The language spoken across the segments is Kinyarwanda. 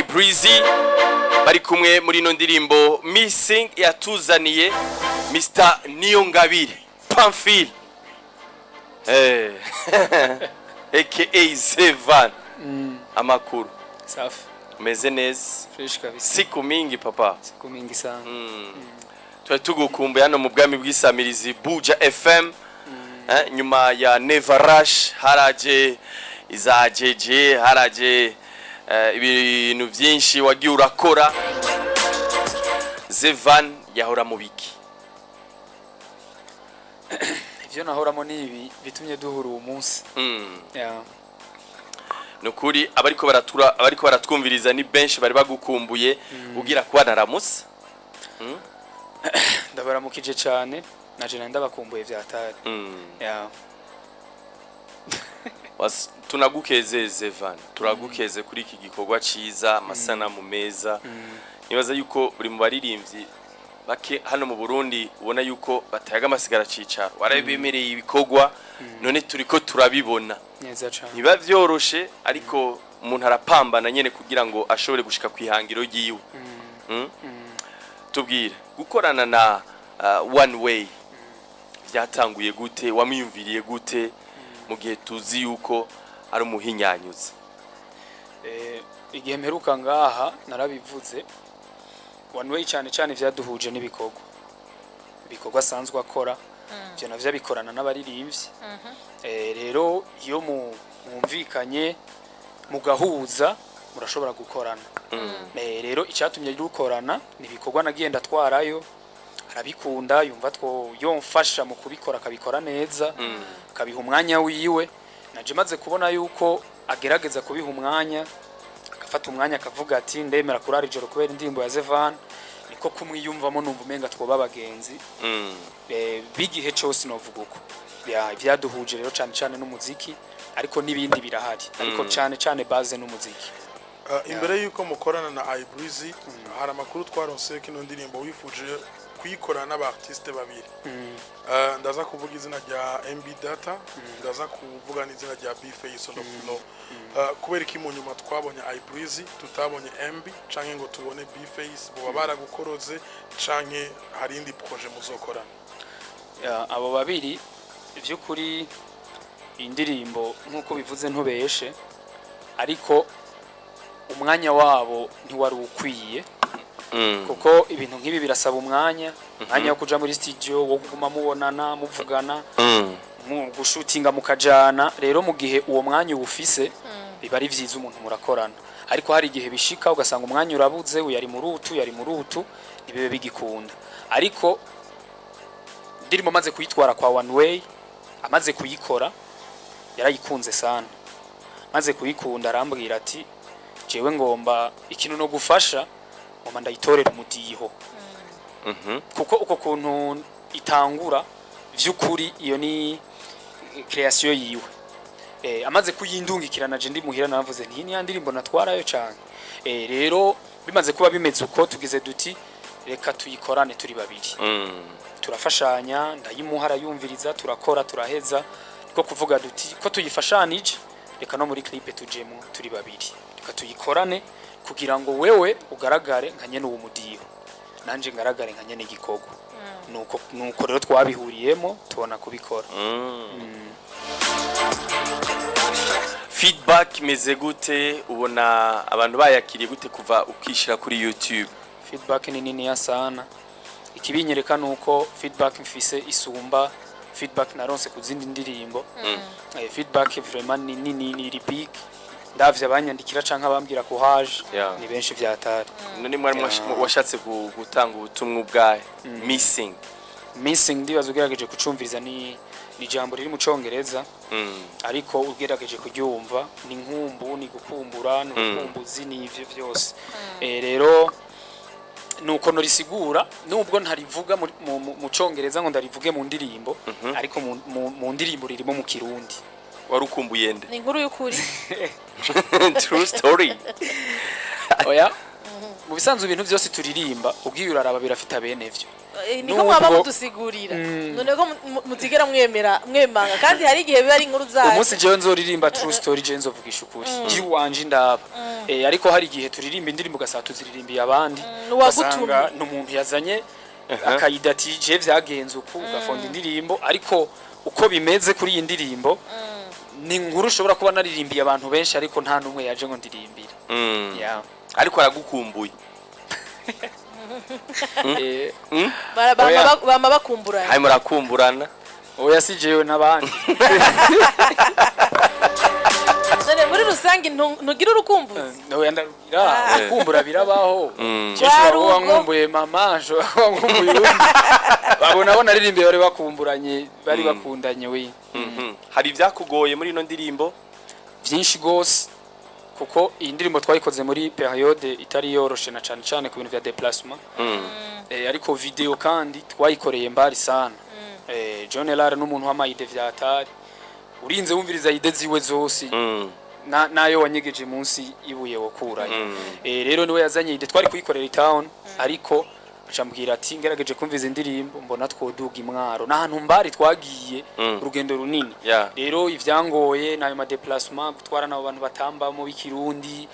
Breezy bari kumwe muri ino ndirimbo Missing yatuzaniye Mr Niyongabire Pamphile aka Zevan. Amakuru safi umeze neza? fresh kabisa. Siku mingi papa. Siku mingi sana. Tuba tugukumbuye hano mu bwami bw'isamirizi Buja FM. Nyuma ya Never Rush haraje izajeje haraje ibintu byinshi wagiye urakora. Zevan yahora mu biki? Ivyo nahoramo ni ibi bitumye duhura uwo munsi. Nukuri abariko baratwumviriza ni benshi bari bagukumbuye ugira kuba naramutse. Ndabaramukije cyane naje ndabakumbuye vyatari. Tunagukeze Zevan, turagukeze kuri iki gikorwa ciza amasanamu meza. Nibaza yuko uri mu baririmbyi bake hano mu Burundi ubona yuko batayaga amasigara cicaro warabemereye ibikorwa none turiko turabibona neza cyane. Niba vyoroshe ariko umuntu arapambana nyene kugira ngo ashobore gushika kwihangiro yiwe. Tubwire gukorana na One Way byatanguye gute, wamwiyumviriye gute mu gihe tuzi yuko ari umuhinyanyuzi? Igihe mperuka ngaha narabivuze One Way cyane cyane vyaduhuje ibikorwa asanzwe akora byo navyo bikorana n'abaririmbyi. Rero iyo mwumvikanye mugahuza murashobora gukorana. Rero icyatumye dukorana ni ibikorwa nagenda twarayo arabikunda yumva yomfasha mu kubikora akabikora neza akabiha umwanya wiwe. Naje maze kubona yuko agerageza kubiha umwanya agafata umwanya akavuga ati ndemera kurara ijoro kubera indirimbo ya Zevan, niko kumwiyumvamo numva umenga twoba abagenzi. Bigihe cyose novuga uko byaduhuje rero cyane cyane n'umuziki ariko nibindi birahari ariko cyane cyane base n'umuziki. Imbere yuko mukorana na Breezy hari amakuru twaronse kino ndirimbo wifuje kuyikorana n'abartiste babiri. Ndaza kuvuga izina rya MB Data, ndaza kuvuga n'izina rya B-Face on the floor. Kubera iki mu nyuma twabonye Breezy tutabonye MB canke ngo tubone B-Face bo baragukoroze canke hari indi projet muzokorana? Abo babiri by'ukuri indirimbo nkuko bivuze ntubeshe ariko umwanya wabo ntiwari ukwiye. Kuko ibintu nk'ibi birasaba umwanya wo kuja muri studio wo kuguma mubonana muvugana mu gushutinga mukajana. Rero mu gihe uwo mwanya ubufise biba ari vyiza umuntu murakorana, ariko hari igihe bishika ugasanga umwanya urabuze uyari muri utu nibibe bigikunda. Ariko ndirimo maze kuyitwara kwa One Way amaze kuyikora yarayikunze sana. Maze kuyikunda arambwira ati jewe ngomba ikintu no gufasha ngomba ndayitorera umudiho. Kuko uko kuntu itangura vy'ukuri iyo ni creation yiwe. Amaze kuyindungikirana je ndi muhira navuze nti ni ndirimbo natwarayo cyane. Rero bimaze kuba bimeze uko tugize duti reka tuyikorane turi babiri. Turafashanya ndayimuhara yumviriza turakora turaheza ko kuvuga duti ko tuyifashanije reka no muri clip tujemo turi babiri reka tuyikorane kugira ngo wewe ugaragare nka nyene uwo mudiho nanje ngaragare nka nyene igikorwa. Nuko rero twabihuriyemo tubona kubikora. Feedback meze gute, ubona abantu bayakiriye gute kuva ukishira kuri YouTube? Feedback ni nini ya sana. Ikibinyereka nuko feedback mfise isumba feedback naronse kuzindi ndirimbo. Feedback vraiment ni nini ni big. Ndavye abanyandikira canka bambwira ko haje ni benshi vyatari. None mwari washatse gutanga ubutumwa ubwahe? Missing ndibaza ugerageje kucumviriza ni jambo riri mu Congereza. Ariko ugerageje kuryumva ni nkumbu ni gukumbura no nkumbuzi ni ivyo vyose. Rero nuko norisigura nubwo ntarivuga mu Congereza ngo ndarivuge mu ndirimbo ariko mu ndirimbo ririmo mu Kirundi. Warukumbuye nde? Ni inkuru y'ukuri. True story. Oya mu bisanzwe ibintu byose turirimba ubwiye uraraba birafita bene vyo. Niko mwaba mudusigurira none ko mutigera mwemanga kandi hari igihe biba ari inkuru zayo. Umunsi jewe nzoririmba true story je nzovugisha ukuri. Ji wanje ndaba ariko hari igihe turirimba indirimbo ugasanga tuziririmbiye abandi uwagutumye. ugasanga n'umuntu yazanye akayida ati je vyagenze uku ugafonda indirimbo ariko uko bimeze kuri iyi ndirimbo ni inkuru ushobora kuba naririmbiye abantu benshi ariko nta n'umwe yaje ngo ndirimbire yeah. ariko aragukumbuye bama bakumburana hayi murakumburana oya sijewe n'abandi Dore muri rusange ntugira urukumbuzi oya ndarugira kumbura birabaho Warugo. wankumbuye mama wankumbuye undi babona naririmbiye bari bakumburanye bari bakundanye we hari ibyakugoye muri ino ndirimbo byinshi gose kuko iyi ndirimbo twayikoze muri periode itari yoroshe na cyane cyane ku bintu vya déplacement ariko video kandi twayikoreye mbari sana John Elare n'umuntu w'amayide vya atari urinze wumviriza ide ziwe zose nayo wanyegeje munsi ibuye wokuraye rero niwe yazanye ide twari kuyikorera town ariko acambwira ati ngerageje kumviza indirimbo mbona twoduga imwaro nahantu mbari twagiye urugendo runini rero ivyangoye nayo ma déplacement gutwara nabo bantu batamba mu bikirundi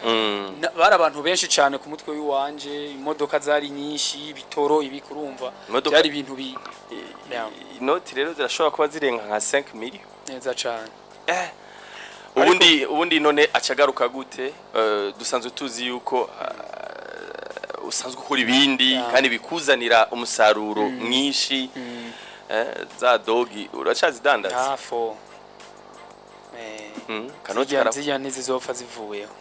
bari abantu benshi cyane ku mutwe w'iwanje imodoka zari nyinshi bitoro ibikurumva byari ibintu inoti rero zirashobora kuba zirenga nka 5 million neza cyane ubundi none acagaruka gute dusanzwe tuzi yuko usanzwe ukora ibindi kandi bikuzanira umusaruro mwinshi za dogi uracazidandaza hafo kanoti karavya ntizizopfa zivuyeho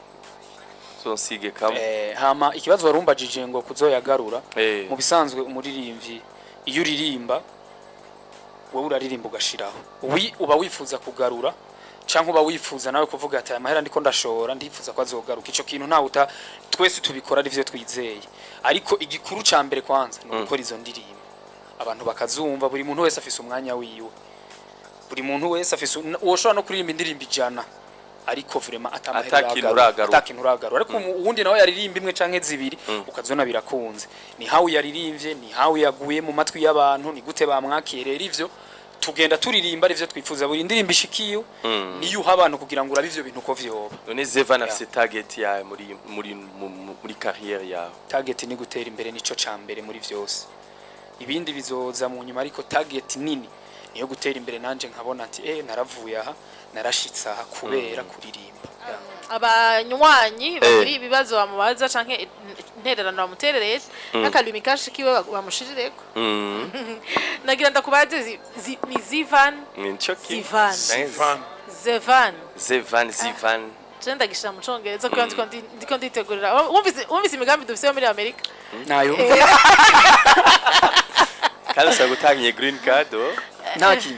zonsige kamwe hama ikibazo warumbajije ngo kuzoyagarura mu bisanzwe umuririmbyi iyo uririmba wowe uraririmba ugashiraho uba wifuza kugarura canke uba wifuza nawe kuvuga ati amahera ndiko ndashora ndifuza ko azogaruka ico kintu nta twese tubikora ari vyo twizeye ariko igikuru ca mbere kwanza no gukora izo ndirimbo abantu bakazumva buri muntu wese afise umwanya wiwe buri muntu wese afise woshobora no kuririmba indirimbo 100 ariko vraiment atakintu uragaru ariko uwundi nawe yaririmba imwe canke zibiri ukazona birakunze ni hawe yaririmbye ni hawe yaguye mu matwi y'abantu ni gute bamwakirera ivyo tugenda turirimba arivyo twifuza buri ndirimbo ishikiyo niyo uha abantu kugira ngo urabe ivyo bintu ko vyoba none Zevan afise target ya muri carrière yawe target ni gutera imbere nico cambere muri vyose ibindi bizoza mu nyuma ariko target nini niyo gutera imbere nanje nkabona ati naravuye aha narashitsa aha kubera kuririmba abanywanyi bari ibibazo bamubaza canke intererano bamuterereye n'akalumi kashikiwe bamushirireko nagira ndakubaze ni Zevan Jenda gisha mu Congereza ko ndiko nditegurira wumvise imigambi dufise muri Amerika nayo kandi sa gutangiye green card naki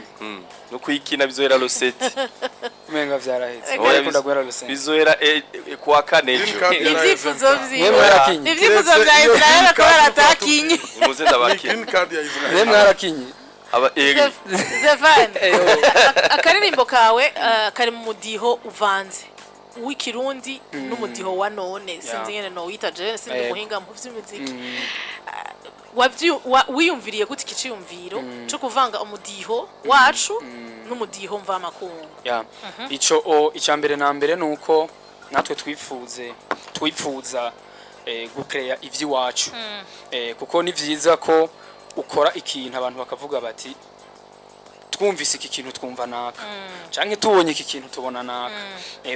no kuyikina bizohera Rosette umenga vyaraheze oya gwera Rosette bizohera kwa kanejo ivyifuzo vya Israel ko baratakinye muze ndabakinye green card ya Israel nemwe arakinye Zevan akaririmbo kawe kari mu mudiho uvanze w'ikirundi n'umudiho wa none sinzi ngene no wita je sinzi umuhinga mu vy'umuziki wiyumviriye gute ikiciyumviro cyo kuvanga umudiho wacu n'umudiho mva makungu ico icambere na mbere nuko natwe twifuza gucreate ivyi wacu kuko ni vyiza ko ukora ikintu abantu bakavuga bati twumvise iki kintu twumva naka canke tubonye iki kintu tubona naka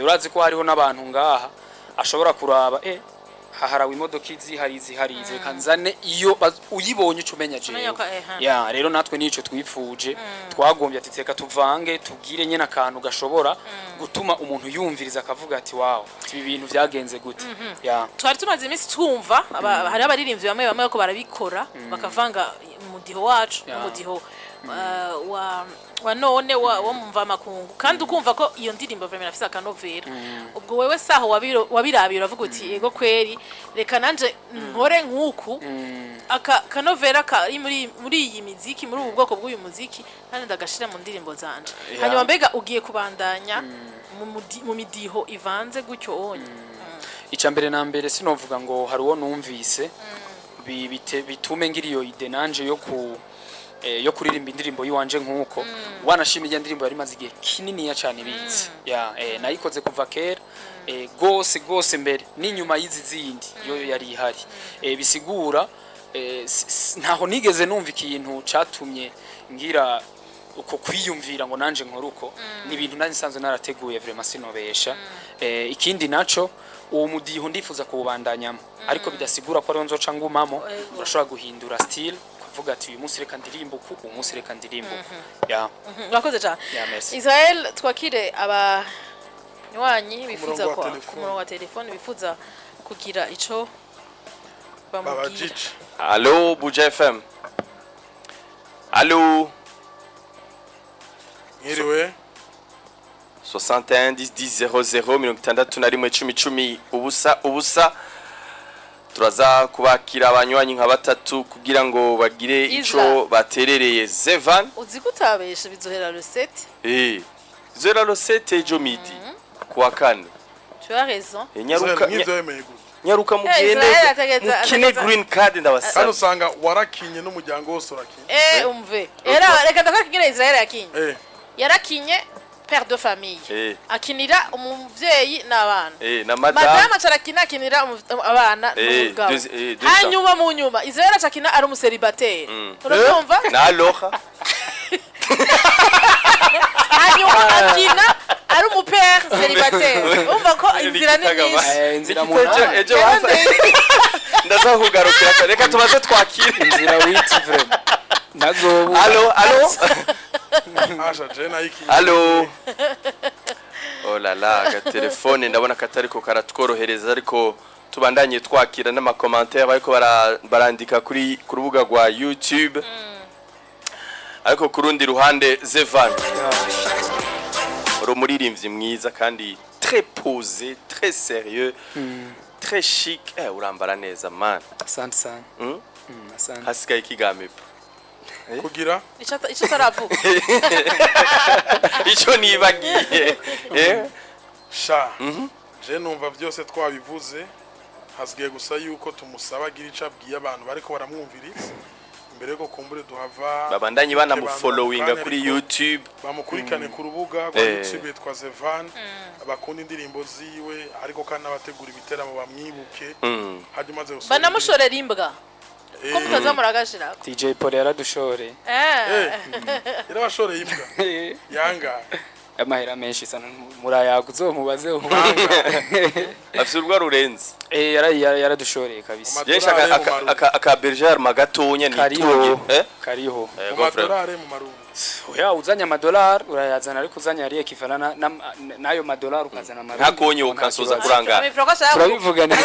urazi ko hariho nabantu ngaha ashobora kuraba haharawe imodoka harize kanzane iyo uyibonye ucumenya je rero natwe nico twifuje twagombye ati teka tuvange tugire nyene akantu gashobora gutuma umuntu yumviriza akavuga ati wow ibi bintu vyagenze gute twari tumaze iminsi twumva hari abaririmbyi bamwe ko barabikora bakavanga umudiho wacu umudiho wa none wo mumva makungu kandi ukumva ko iyo ndirimbo vraiment afise akanovera ubwo wewe saho wabirabira uravuga uti yego kweri reka nanje nkore nkuku akanovera kari muri iyi muziki muri ubu bwoko bw'uyu muziki kandi ndagashira mu ndirimbo zanje hanyuma mbega ugiye kubandanya mu midiho ivanze gutyo onye icambere na mbere sinovuga ngo hari uwo numvise bitume ngiriyo ide nanje yo kuririmba indirimbo yiwanje nkuko wanashima iyo ndirimbo yari maze igihe kinini cyane ibitse nayikoze kuva kera gose mbere n'inyuma y'izi zindi yo yari ihari bisigura ntaho nigeze numva ikintu catumye ngira uko kwiyumvira ngo nanje nkora uko ni ibintu nari nsanzwe narateguye vraiment sinobesha ikindi naco uwo mudiho ndifuza kuwubandanyamo ariko bidasigura ko ariho nzoca ngumamo urashobora guhindura style kuvuga ati uyu munsi reka ndirimbo uku uyu munsi reka ndirimbo mwakoze cyane Israel twakire abanywanyi bifuza ku murongo wa telefone bifuza kugira ico bamubwira. Allo Buja FM. Allo. Ngiriwe 61 10 00 61 ubusa turaza kubakira abanywanyi nka batatu kugira ngo bagire ico baterereye. Zevan uzi kutabesha bizohera recette bizohera recette ejo midi kuwa kane. Tu as raison. Nyaruka mugende mukine green card ndabasaba. Hano usanga warakinye n'umuryango wose urakinye. Umve era reka ndakakigire Israel yakinye yarakinye père de famille akinira umuvyeyi n'abana na madame akinira abana n'umugabo hanyuma mu nyuma Israel akina ari umuseribateri urumva na loha hanyuma akina ari umupère célibataire umva ko inzira ni nyinshi inzira munana ejo ndaza kugarukira reka tubaze twakira inzira witi vraiment nazo allo Asha jena iki allo oh la la ga telefone ndabona katariko karatworohereza ariko tubandanye twakira n'amakommentaire bariko barandika kuri rubuga rwa YouTube ariko kurundi ruhande Zevan rumuririmbyi mwiza kandi très posé très sérieux très chic urambara neza man asante sana asante hasigaye ikigame kugira ico taravuga ico nibagiye sha je numva byose twabivuze hasigaye gusa yuko tumusaba gira ico abwiye abantu bariko baramwumviriza imbere yuko kumbure duhava babandanye banamufollowinga kuri YouTube bamukurikane ku rubuga rwa YouTube twa Zevan bakunda indirimbo ziwe ariko kandi abategura ibiteramo bamwibuke haje maze usoma banamushorera imbwa ko mutazamura agashira DJ Paul yaradushore yarabashoreye imbwa yanga amahera menshi sana murayaga uzomubaze afite urwa rurenze yaradushoreye kabisa yesha aka berger magatonya ni kariho amadolari mu marundi oya uzanya amadolari urayazana ariko uzanya ari ekivalana nayo madolari ukazana amarundi ntakonye ukansoza kurangara turabivugana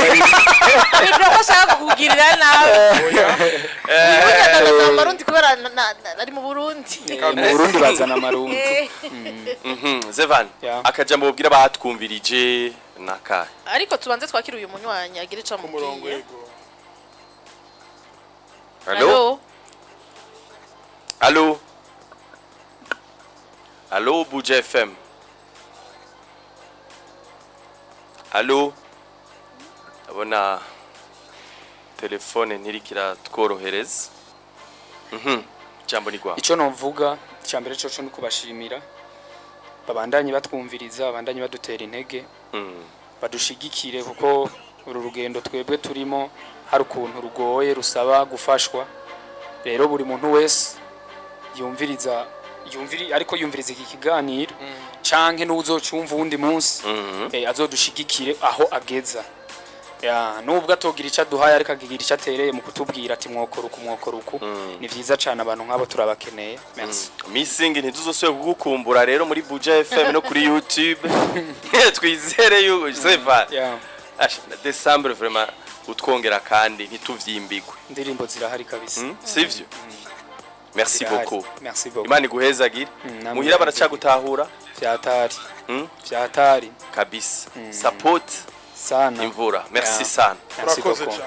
shaka kukugirira nawe amarundi kubera ari mu Burundi bazana amarundi Zevan akajambo bubwira bahatwumvirije naka ariko tubanze twakira uyu munywanyi agira ica mu murongo yego allo Buja FM allo abona telefone ntirikira tworohereza jambo ni kwa ico novuga cyambere cyo no kubashimira babandanye batwumviriza babandanye badutera intege badushigikire kuko uru rugendo twebwe turimo hari ukuntu rugoye rusaba gufashwa rero buri muntu wese ariko yumviriza iki kiganiro canke n'uzocumva uwundi munsi azodushigikire aho ageza nubwo atogira ico aduhaye ariko agigira ico atereye mu kutubwira ati mwokora uku ni vyiza cane abantu nk'abo turabakeneye merci missing ntituzosubira kugukumbura rero muri Buja FM no kuri YouTube twizere yuko Zevan December vraiment utwongera kandi ntituvyimbigwe indirimbo zirahari kabisa sivyo merci beaucoup merci beaucoup Imana iguhezagire muhira baracagutahura vyatari kabisa support sana imvura merci sana merci beaucoup